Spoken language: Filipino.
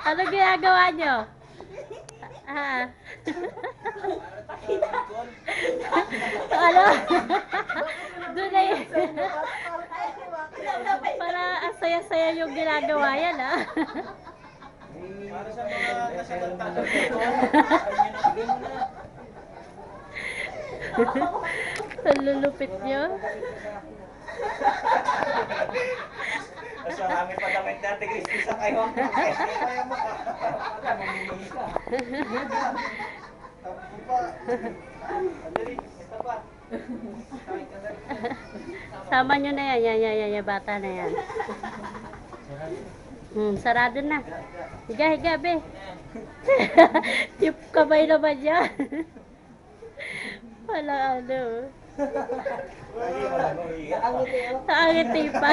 Ano ginagawa nyo? Ah. Ano? Doon na yun. Para ang saya-saya yung ginagawa yan, ah. Para sa mga kasagantagan dito. Ang lulupit nyo. Sa hangin pa damit natin, Kristi sa kayo. Kaya mo ka. Mamimili ka. Tapos pa. Andali, ito pa. Sama nyo na yan. Yan, bata na yan. Sarado na. Higa, be. Yung kamay naman yan. Wala ano. Ang ngiti Nakangiti pa.